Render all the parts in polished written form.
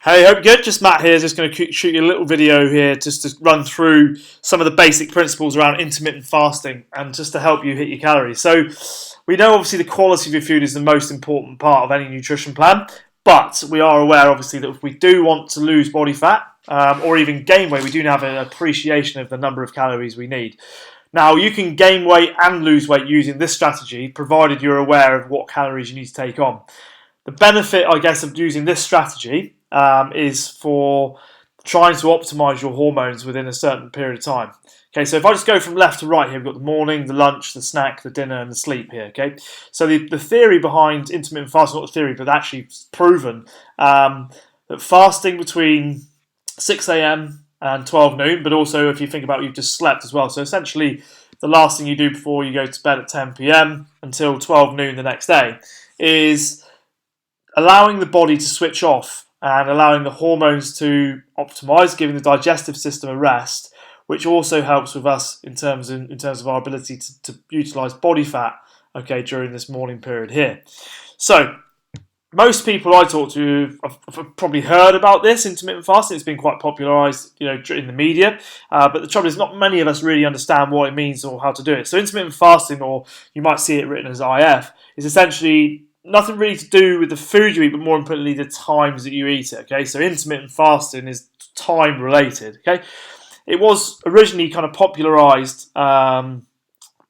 Hey, hope you're good. Just Matt here. Just going to shoot you a little video here just to run through some of the basic principles around intermittent fasting and just to help you hit your calories. So we know obviously the quality of your food is the most important part of any nutrition plan, but we are aware obviously that if we do want to lose body fat or even gain weight, we do have an appreciation of the number of calories we need. Now, you can gain weight and lose weight using this strategy, provided you're aware of what calories you need to take on. The benefit, I guess, of using this strategy is for trying to optimize your hormones within a certain period of time. Okay, so if I just go from left to right here, we've got the morning, the lunch, the snack, the dinner, and the sleep here. Okay, so the theory behind intermittent fasting, not the theory, but actually proven that fasting between 6 a.m. and 12 noon, but also if you think about it, you've just slept as well. So essentially, the last thing you do before you go to bed at 10 p.m. until 12 noon the next day is allowing the body to switch off and allowing the hormones to optimize, giving the digestive system a rest, which also helps with us in terms of our ability to utilize body fat, okay, during this morning period here. So most people I talk to have probably heard about this intermittent fasting. It's been quite popularized, in the media. But the trouble is, not many of us really understand what it means or how to do it. So intermittent fasting, or you might see it written as IF, is essentially nothing really to do with the food you eat, but more importantly, the times that you eat it. Okay, so intermittent fasting is time related. Okay, it was originally kind of popularized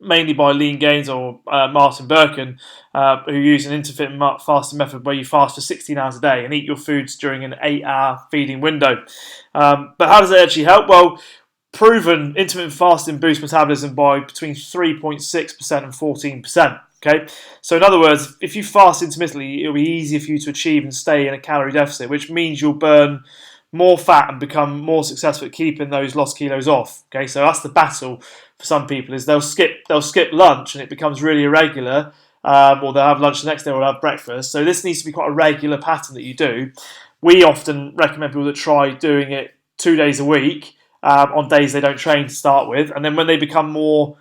mainly by Lean Gaines or Martin Birkin, who use an intermittent fasting method where you fast for 16 hours a day and eat your foods during an 8-hour feeding window. But how does it actually help? Well, proven intermittent fasting boosts metabolism by between 3.6% and 14%. Okay, so in other words, if you fast intermittently, it'll be easier for you to achieve and stay in a calorie deficit, which means you'll burn more fat and become more successful at keeping those lost kilos off. Okay, so that's the battle for some people, is they'll skip lunch and it becomes really irregular, or they'll have lunch the next day or they'll have breakfast. So this needs to be quite a regular pattern that you do. We often recommend people that try doing it 2 days a week on days they don't train to start with, and then when they become more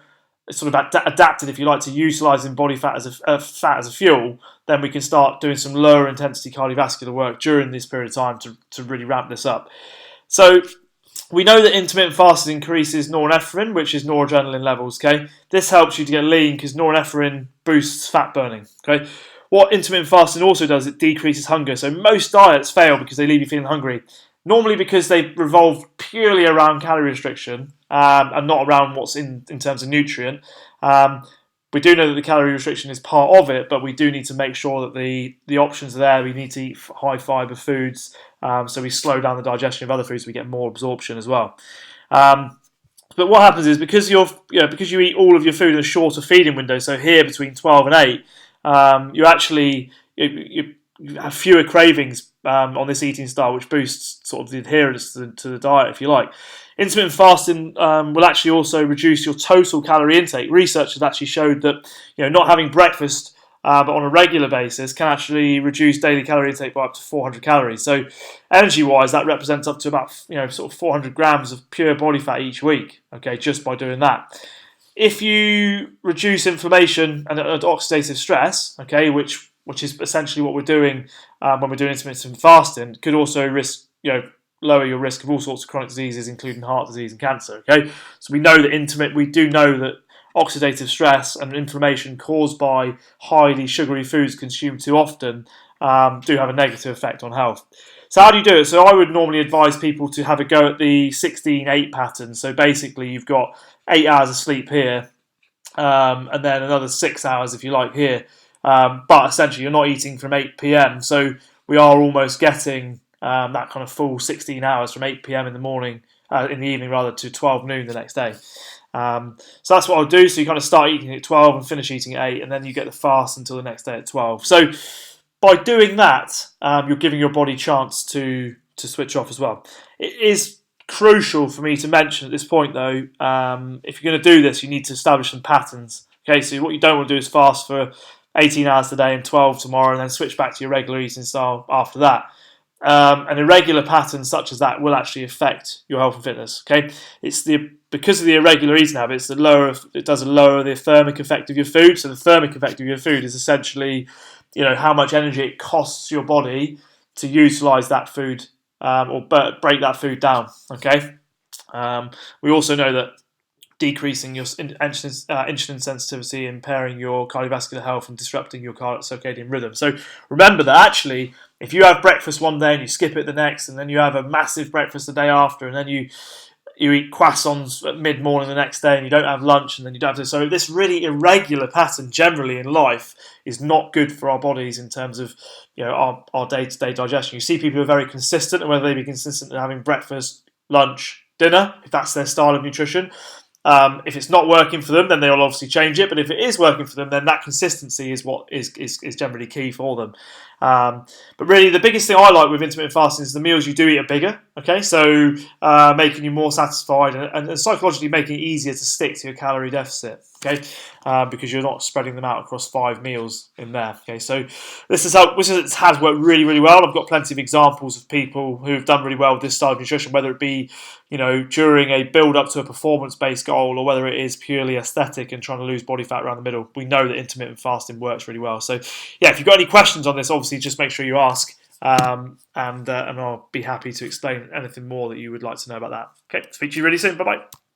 sort of adapted, if you like, to utilising body fat as a fuel, then we can start doing some lower intensity cardiovascular work during this period of time to really ramp this up. So we know that intermittent fasting increases norepinephrine, which is noradrenaline levels. Okay, this helps you to get lean because norepinephrine boosts fat burning. Okay, what intermittent fasting also does, it decreases hunger. So most diets fail because they leave you feeling hungry. Normally because they revolve purely around calorie restriction and not around what's in terms of nutrient. We do know that the calorie restriction is part of it, but we do need to make sure that the options are there. We need to eat high fiber foods, so we slow down the digestion of other foods, so we get more absorption as well. But what happens is because you eat all of your food in a shorter feeding window, so here between 12 and 8, you have fewer cravings on this eating style, which boosts sort of the adherence to the diet, if you like. Intermittent fasting will actually also reduce your total calorie intake. Research has actually showed that not having breakfast but on a regular basis can actually reduce daily calorie intake by up to 400 calories. So energy-wise, that represents up to about sort of 400 grams of pure body fat each week. Okay, just by doing that. If you reduce inflammation and oxidative stress, okay, which is essentially what we're doing when we're doing intermittent fasting, could also lower your risk of all sorts of chronic diseases, including heart disease and cancer. Okay, so we know that we do know that oxidative stress and inflammation caused by highly sugary foods consumed too often do have a negative effect on health. So how do you do it? So I would normally advise people to have a go at the 16-8 pattern. So basically you've got 8 hours of sleep here, and then another 6 hours if you like here. But essentially you're not eating from 8 p.m. So we are almost getting that kind of full 16 hours from 8 p.m. in the evening rather, to 12 noon the next day. So that's what I'll do. So you kind of start eating at 12 and finish eating at 8, and then you get the fast until the next day at 12. So by doing that, you're giving your body a chance to switch off as well. It is crucial for me to mention at this point, though, if you're going to do this, you need to establish some patterns. Okay, so what you don't want to do is fast for 18 hours today and 12 tomorrow, and then switch back to your regular eating style after that. An irregular pattern such as that will actually affect your health and fitness. Okay, because of the irregular eating habits, it does lower the thermic effect of your food. So the thermic effect of your food is essentially, how much energy it costs your body to utilize that food or break that food down. Okay. We also know that decreasing your insulin sensitivity, impairing your cardiovascular health, and disrupting your circadian rhythm. So remember that actually, if you have breakfast one day and you skip it the next, and then you have a massive breakfast the day after, and then you eat croissants at mid-morning the next day and you don't have lunch and then you don't have to. So this really irregular pattern generally in life is not good for our bodies in terms of our day-to-day digestion. You see people who are very consistent, and whether they be consistent in having breakfast, lunch, dinner, if that's their style of nutrition. If it's not working for them, then they'll obviously change it. But if it is working for them, then that consistency is what is generally key for them. But really, the biggest thing I like with intermittent fasting is the meals you do eat are bigger. Okay, so making you more satisfied and psychologically making it easier to stick to your calorie deficit. Okay, because you're not spreading them out across 5 meals in there. Okay, so this has worked really, really well. I've got plenty of examples of people who've done really well with this style of nutrition, whether it be during a build up to a performance-based goal, or whether it is purely aesthetic and trying to lose body fat around the middle. We know that intermittent fasting works really well. So yeah, if you've got any questions on this, obviously just make sure you ask, and I'll be happy to explain anything more that you would like to know about that. Okay, speak to you really soon. Bye bye.